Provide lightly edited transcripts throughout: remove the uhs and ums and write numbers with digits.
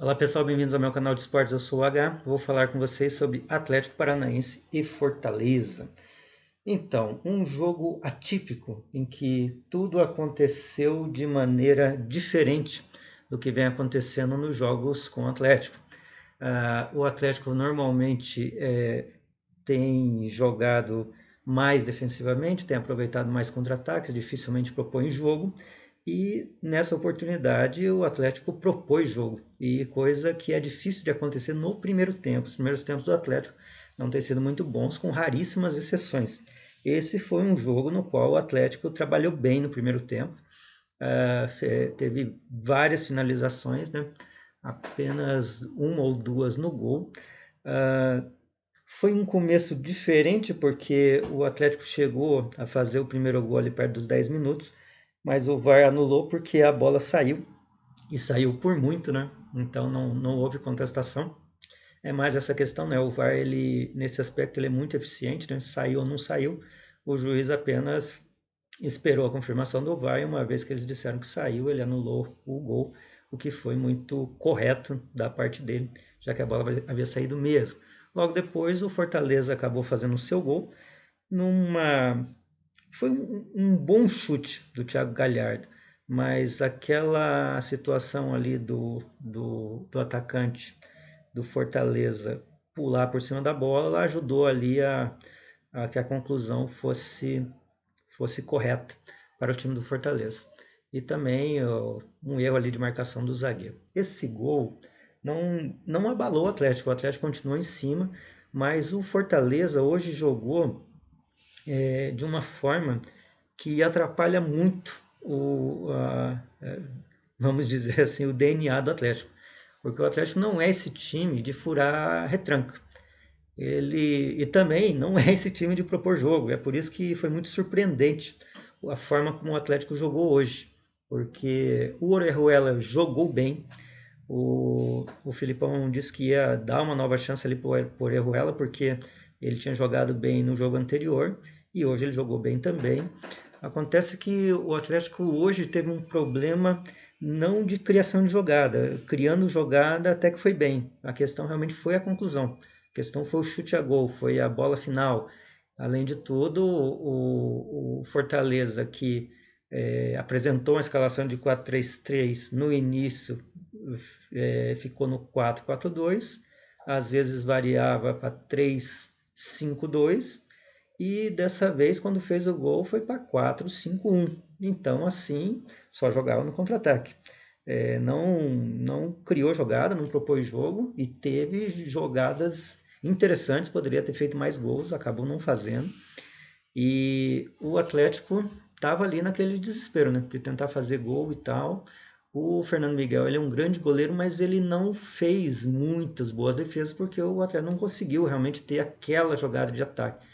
Olá pessoal, bem-vindos ao meu canal de esportes, eu sou o H, vou falar com vocês sobre Atlético Paranaense e Fortaleza. Então, um jogo atípico em que tudo aconteceu de maneira diferente do que vem acontecendo nos jogos com o Atlético. O Atlético normalmente tem jogado mais defensivamente, tem aproveitado mais contra-ataques, dificilmente propõe jogo. E nessa oportunidade o Atlético propôs jogo, e coisa que é difícil de acontecer no primeiro tempo. Os primeiros tempos do Atlético não têm sido muito bons, com raríssimas exceções. Esse foi um jogo no qual o Atlético trabalhou bem no primeiro tempo, teve várias finalizações, né? Apenas uma ou duas no gol. Uh, Foi um começo diferente porque o Atlético chegou a fazer o primeiro gol ali perto dos 10 minutos, mas o VAR anulou porque a bola saiu, e saiu por muito, né? Então não houve contestação. É mais essa questão, né? O VAR, ele, nesse aspecto, ele é muito eficiente, né? Saiu ou não saiu, o juiz apenas esperou a confirmação do VAR, e uma vez que eles disseram que saiu, ele anulou o gol, o que foi muito correto da parte dele, já que a bola havia saído mesmo. Logo depois, o Fortaleza acabou fazendo o seu gol numa... Foi um bom chute do Thiago Galhardo, mas aquela situação ali do atacante do Fortaleza pular por cima da bola ajudou ali a que a conclusão fosse correta para o time do Fortaleza. E também um erro ali de marcação do zagueiro. Esse gol não abalou o Atlético continuou em cima, mas o Fortaleza hoje jogou de uma forma que atrapalha muito vamos dizer assim, o DNA do Atlético. Porque o Atlético não é esse time de furar retranca. E também não é esse time de propor jogo. É por isso que foi muito surpreendente a forma como o Atlético jogou hoje. Porque o Orejuela jogou bem. O Filipão disse que ia dar uma nova chance ali para o Orejuela, porque ele tinha jogado bem no jogo anterior e hoje ele jogou bem também. Acontece que o Atlético hoje teve um problema não de criação de jogada, criando jogada até que foi bem. A questão realmente foi a conclusão. A questão foi o chute a gol, foi a bola final. Além de tudo, o Fortaleza, que apresentou uma escalação de 4-3-3 no início, ficou no 4-4-2, às vezes variava para 3-5-2, e dessa vez, quando fez o gol, foi para 4-5-1. Então, assim, só jogava no contra-ataque. Não criou jogada, não propôs jogo, e teve jogadas interessantes, poderia ter feito mais gols, acabou não fazendo. E o Atlético estava ali naquele desespero, né, de tentar fazer gol e tal. O Fernando Miguel, ele é um grande goleiro, mas ele não fez muitas boas defesas porque o Atlético não conseguiu realmente ter aquela jogada de ataque.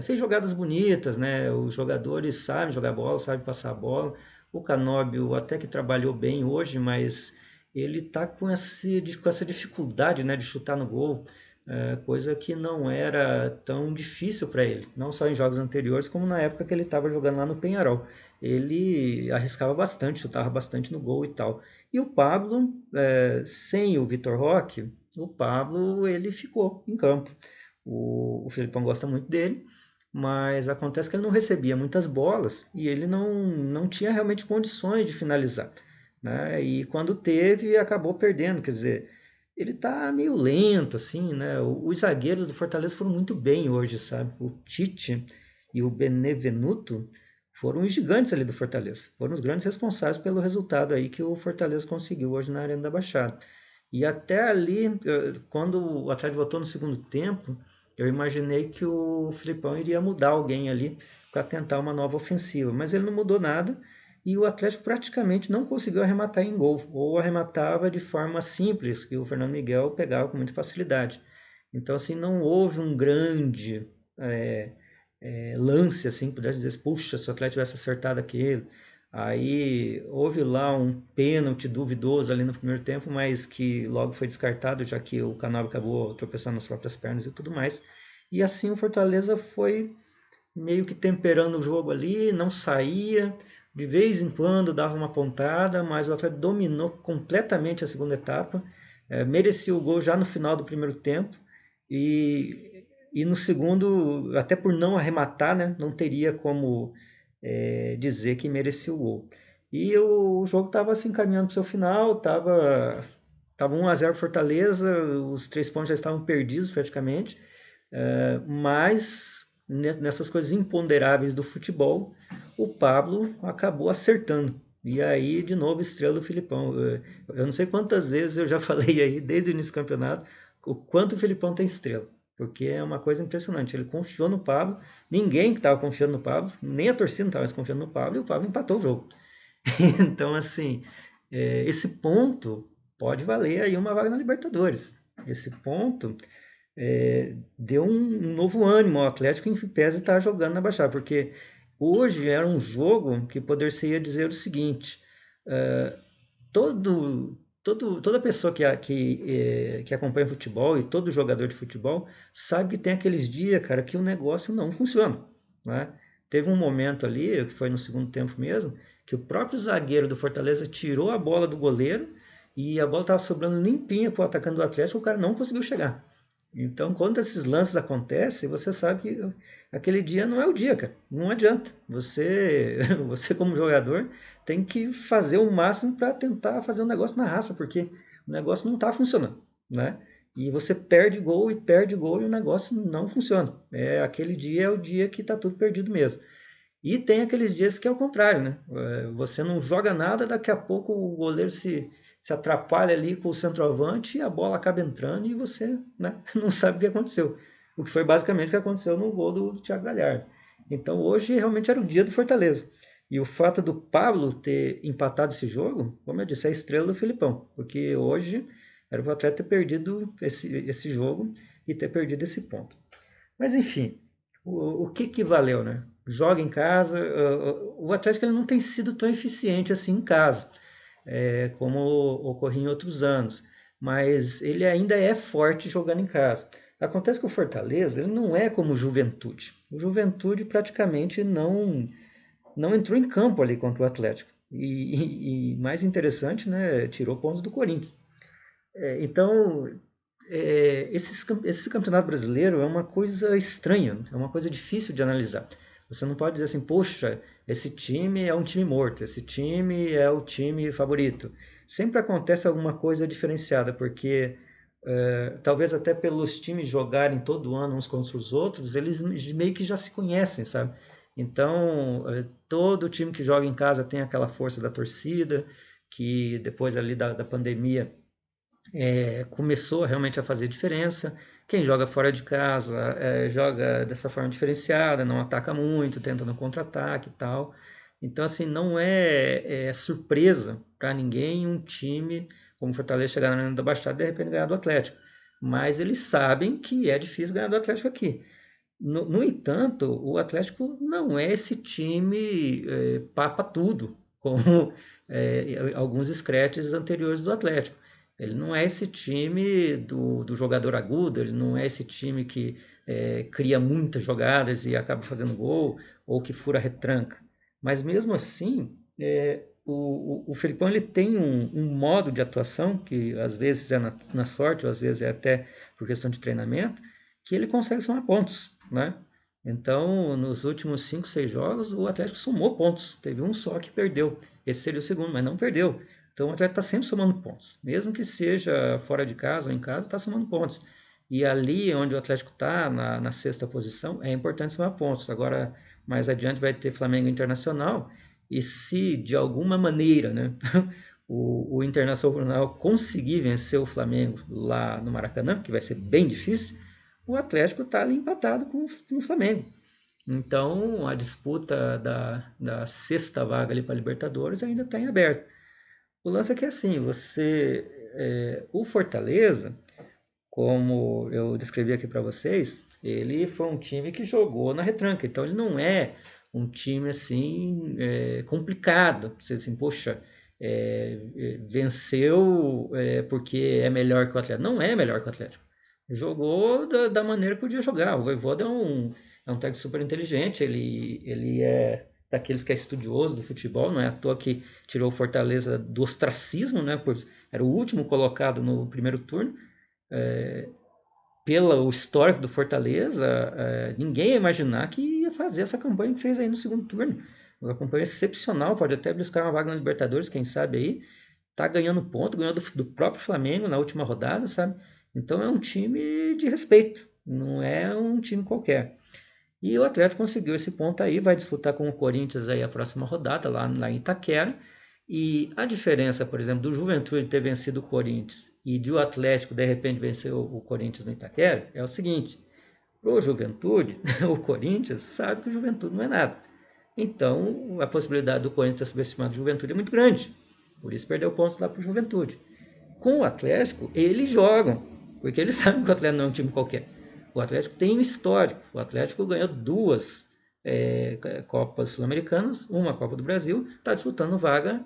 Fez jogadas bonitas, né? Os jogadores sabem jogar bola, sabem passar a bola. O Canóbio até que trabalhou bem hoje, mas ele está com essa dificuldade, né, de chutar no gol, coisa que não era tão difícil para ele, não só em jogos anteriores, como na época que ele estava jogando lá no Penharol. Ele arriscava bastante, chutava bastante no gol e tal. E o Pablo, sem o Vitor Roque, o Pablo ele ficou em campo. O Felipão gosta muito dele, mas acontece que ele não recebia muitas bolas e ele não tinha realmente condições de finalizar, né? E quando teve, acabou perdendo, quer dizer, ele tá meio lento, assim, né? Os zagueiros do Fortaleza foram muito bem hoje, sabe? O Tite e o Benevenuto foram os gigantes ali do Fortaleza. Foram os grandes responsáveis pelo resultado aí que o Fortaleza conseguiu hoje na Arena da Baixada. E até ali, quando o Atlético voltou no segundo tempo, eu imaginei que o Filipão iria mudar alguém ali para tentar uma nova ofensiva, mas ele não mudou nada e o Atlético praticamente não conseguiu arrematar em gol, ou arrematava de forma simples, que o Fernando Miguel pegava com muita facilidade. Então, assim, não houve um grande lance, assim, que pudesse dizer, puxa, se o Atlético tivesse acertado aquele. Aí houve lá um pênalti duvidoso ali no primeiro tempo, mas que logo foi descartado, já que o Canal acabou tropeçando nas próprias pernas e tudo mais. E assim o Fortaleza foi meio que temperando o jogo ali, não saía, de vez em quando dava uma pontada, mas o Atlético dominou completamente a segunda etapa merecia o gol já no final do primeiro tempo e no segundo, até por não arrematar, né, não teria como dizer que merecia o gol. E o jogo estava se encaminhando para o seu final, tava 1-0 Fortaleza, os 3 pontos já estavam perdidos praticamente, mas nessas coisas imponderáveis do futebol, o Pablo acabou acertando. E aí, de novo, estrela do Filipão. Eu não sei quantas vezes eu já falei aí, desde o início do campeonato, o quanto o Filipão tem estrela. Porque é uma coisa impressionante. Ele confiou no Pablo, ninguém que estava confiando no Pablo, nem a torcida não estava mais confiando no Pablo, e o Pablo empatou o jogo. Então, assim, esse ponto pode valer aí uma vaga na Libertadores. Esse ponto deu um novo ânimo ao Atlético em pese estar jogando na Baixada, porque hoje era um jogo que poderia dizer o seguinte: toda pessoa que acompanha futebol e todo jogador de futebol sabe que tem aqueles dias, cara, que o negócio não funciona, né? Teve um momento ali, que foi no segundo tempo mesmo, que o próprio zagueiro do Fortaleza tirou a bola do goleiro e a bola estava sobrando limpinha para o atacante do Atlético, o cara não conseguiu chegar. Então, quando esses lances acontecem, você sabe que aquele dia não é o dia, cara. Não adianta. Você como jogador, tem que fazer o máximo para tentar fazer o negócio na raça, porque o negócio não está funcionando, né? E você perde gol e o negócio não funciona. Aquele dia é o dia que está tudo perdido mesmo. E tem aqueles dias que é o contrário, né? Você não joga nada, daqui a pouco o goleiro se atrapalha ali com o centroavante e a bola acaba entrando e você, né, não sabe o que aconteceu. O que foi basicamente o que aconteceu no gol do Thiago Galhardo. Então hoje realmente era o dia do Fortaleza. E o fato do Pablo ter empatado esse jogo, como eu disse, é a estrela do Filipão. Porque hoje era o atleta ter perdido esse jogo e ter perdido esse ponto. Mas enfim, o que valeu, né? Joga em casa. O Atlético ele não tem sido tão eficiente assim em casa, como ocorria em outros anos, mas ele ainda é forte jogando em casa. Acontece que o Fortaleza ele não é como o Juventude. O Juventude praticamente não entrou em campo ali contra o Atlético. E mais interessante, né, tirou pontos do Corinthians. Então, esse campeonato brasileiro é uma coisa estranha, é uma coisa difícil de analisar. Você não pode dizer assim, poxa, esse time é um time morto, esse time é o time favorito. Sempre acontece alguma coisa diferenciada, porque talvez até pelos times jogarem todo ano uns contra os outros, eles meio que já se conhecem, sabe? Então, todo time que joga em casa tem aquela força da torcida, que depois ali da pandemia começou realmente a fazer diferença. Quem joga fora de casa joga dessa forma diferenciada, não ataca muito, tenta no contra-ataque e tal. Então, assim, não é surpresa para ninguém um time como o Fortaleza chegar na Arena da Baixada e de repente ganhar do Atlético. Mas eles sabem que é difícil ganhar do Atlético aqui. No entanto, o Atlético não é esse time papa tudo, como alguns scratches anteriores do Atlético. Ele não é esse time do jogador agudo, ele não é esse time que cria muitas jogadas e acaba fazendo gol, ou que fura retranca. Mas mesmo assim, o Felipão ele tem um modo de atuação, que às vezes é na sorte, ou às vezes é até por questão de treinamento, que ele consegue somar pontos, né? Então, nos últimos 5, 6 jogos, o Atlético somou pontos. Teve um só que perdeu. Esse seria o segundo, mas não perdeu. Então, o Atlético está sempre somando pontos. Mesmo que seja fora de casa ou em casa, está somando pontos. E ali onde o Atlético está, na sexta posição, é importante somar pontos. Agora, mais adiante, vai ter Flamengo Internacional. E se, de alguma maneira, né, o Internacional conseguir vencer o Flamengo lá no Maracanã, que vai ser bem difícil, o Atlético está ali empatado com o Flamengo. Então, a disputa da sexta vaga ali para a Libertadores ainda está em aberto. O lance é que assim, o Fortaleza, como eu descrevi aqui para vocês, ele foi um time que jogou na retranca, então ele não é um time assim complicado. Você assim, poxa, venceu porque é melhor que o Atlético. Não é melhor que o Atlético. Jogou da maneira que podia jogar. O Vojvoda é um técnico super inteligente, ele daqueles que é estudioso do futebol, não é à toa que tirou o Fortaleza do ostracismo, né? Era o último colocado no primeiro turno. Pelo histórico do Fortaleza, ninguém ia imaginar que ia fazer essa campanha que fez aí no segundo turno. Uma campanha excepcional, pode até buscar uma vaga na Libertadores, quem sabe aí. Tá ganhando ponto, ganhou do próprio Flamengo na última rodada, sabe? Então é um time de respeito, não é um time qualquer. E o Atlético conseguiu esse ponto aí, vai disputar com o Corinthians aí a próxima rodada, lá em Itaquera. E a diferença, por exemplo, do Juventude ter vencido o Corinthians e de o Atlético de repente vencer o Corinthians no Itaquera é o seguinte: o Juventude, o Corinthians sabe que o Juventude não é nada. Então a possibilidade do Corinthians ter subestimado o Juventude é muito grande. Por isso perdeu pontos lá para o Juventude. Com o Atlético, eles jogam, porque eles sabem que o Atlético não é um time qualquer. O Atlético tem um histórico. O Atlético ganhou duas Copas Sul-Americanas, uma Copa do Brasil, está disputando vaga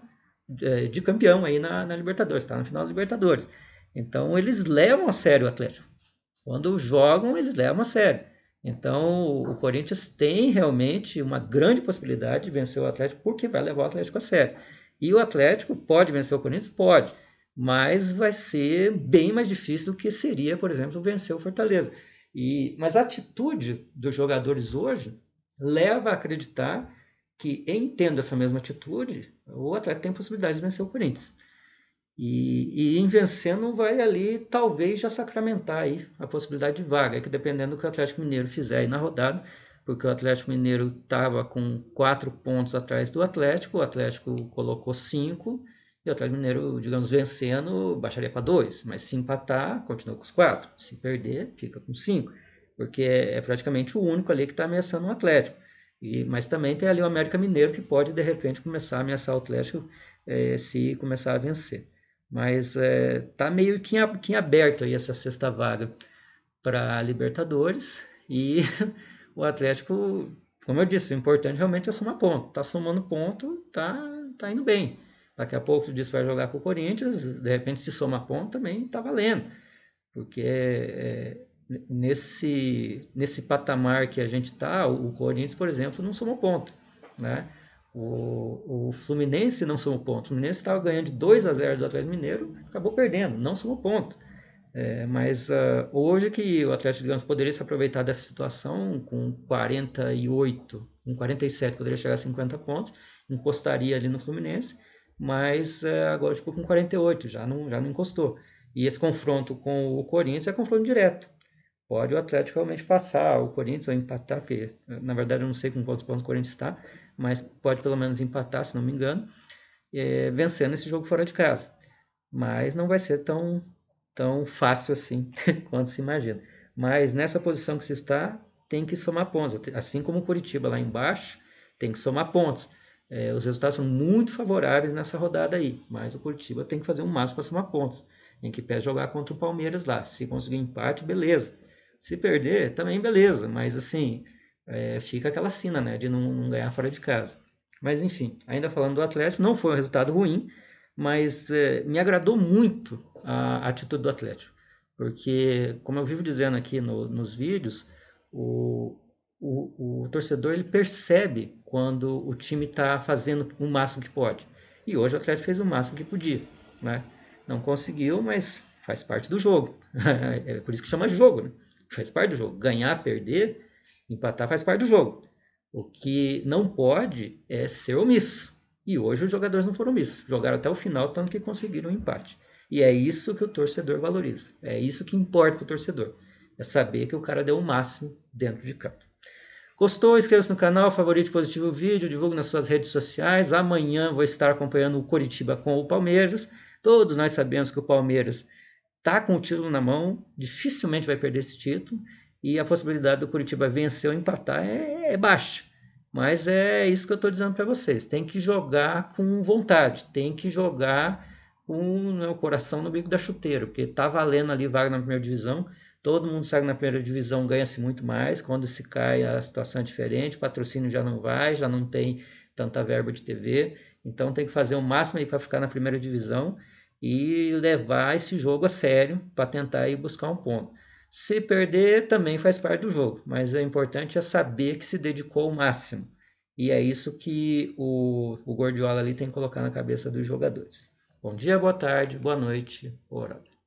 de campeão aí na Libertadores, está na final da Libertadores. Então eles levam a sério o Atlético. Quando jogam, eles levam a sério. Então o Corinthians tem realmente uma grande possibilidade de vencer o Atlético, porque vai levar o Atlético a sério. E o Atlético pode vencer o Corinthians? Pode, mas vai ser bem mais difícil do que seria, por exemplo, vencer o Fortaleza. Mas a atitude dos jogadores hoje leva a acreditar que, em tendo essa mesma atitude, o Atlético tem possibilidade de vencer o Corinthians. E em vencendo vai ali talvez já sacramentar aí a possibilidade de vaga, que dependendo do que o Atlético Mineiro fizer aí na rodada, porque o Atlético Mineiro estava com 4 pontos atrás do Atlético, o Atlético colocou 5, e o Atlético Mineiro, digamos, vencendo, baixaria para 2, mas se empatar, continua com os 4, se perder, fica com 5, porque é praticamente o único ali que está ameaçando o Atlético. Mas também tem ali o América Mineiro que pode de repente começar a ameaçar o Atlético se começar a vencer. Mas tá meio que em aberto aí essa sexta vaga para Libertadores e o Atlético, como eu disse, o importante realmente é somar ponto. Tá somando ponto, tá indo bem. Daqui a pouco disse vai jogar com o Corinthians, de repente se somar ponto também tá valendo, porque nesse patamar que a gente tá, o Corinthians, por exemplo, não somou ponto, né? O Fluminense não somou ponto. O Fluminense estava ganhando de 2-0 do Atlético Mineiro, acabou perdendo, não somou ponto. Mas hoje que o Atlético, digamos, poderia se aproveitar dessa situação com 48, com 47, poderia chegar a 50 pontos, encostaria ali no Fluminense, mas agora ficou com 48, já não encostou. E esse confronto com o Corinthians é confronto direto. Pode o Atlético realmente passar o Corinthians ou empatar, porque na verdade eu não sei com quantos pontos o Corinthians está, mas pode pelo menos empatar, se não me engano, vencendo esse jogo fora de casa. Mas não vai ser tão fácil assim quanto se imagina. Mas nessa posição que se está, tem que somar pontos. Assim como o Curitiba lá embaixo, tem que somar pontos. Os resultados são muito favoráveis nessa rodada aí, mas o Curitiba tem que fazer o máximo para somar pontos. Tem que pé jogar contra o Palmeiras lá. Se conseguir empate, beleza. Se perder, também beleza, mas assim, fica aquela sina, né, de não ganhar fora de casa. Mas enfim, ainda falando do Atlético, não foi um resultado ruim, mas me agradou muito a atitude do Atlético, porque, como eu vivo dizendo aqui nos vídeos, o torcedor ele percebe quando o time está fazendo o máximo que pode. E hoje o Atlético fez o máximo que podia, né? Não conseguiu, mas faz parte do jogo. É por isso que chama jogo, né? Faz parte do jogo. Ganhar, perder, empatar faz parte do jogo. O que não pode é ser omisso. E hoje os jogadores não foram omissos. Jogaram até o final, tanto que conseguiram o empate. E é isso que o torcedor valoriza. É isso que importa para o torcedor. É saber que o cara deu o máximo dentro de campo. Gostou? Inscreva-se no canal, favorite, positivo o vídeo, divulgue nas suas redes sociais. Amanhã vou estar acompanhando o Coritiba com o Palmeiras. Todos nós sabemos que o Palmeiras está com o título na mão, dificilmente vai perder esse título, e a possibilidade do Curitiba vencer ou empatar é baixa. Mas é isso que eu estou dizendo para vocês. Tem que jogar com vontade, tem que jogar com o coração no bico da chuteira, porque está valendo ali vaga na primeira divisão. Todo mundo sabe que na primeira divisão ganha-se muito mais. Quando se cai, a situação é diferente, o patrocínio já não vai, já não tem tanta verba de TV. Então tem que fazer o máximo aí para ficar na primeira divisão e levar esse jogo a sério para tentar ir buscar um ponto. Se perder, também faz parte do jogo, mas o importante é saber que se dedicou ao máximo. E é isso que o Guardiola ali tem que colocar na cabeça dos jogadores. Bom dia, boa tarde, boa noite, horário.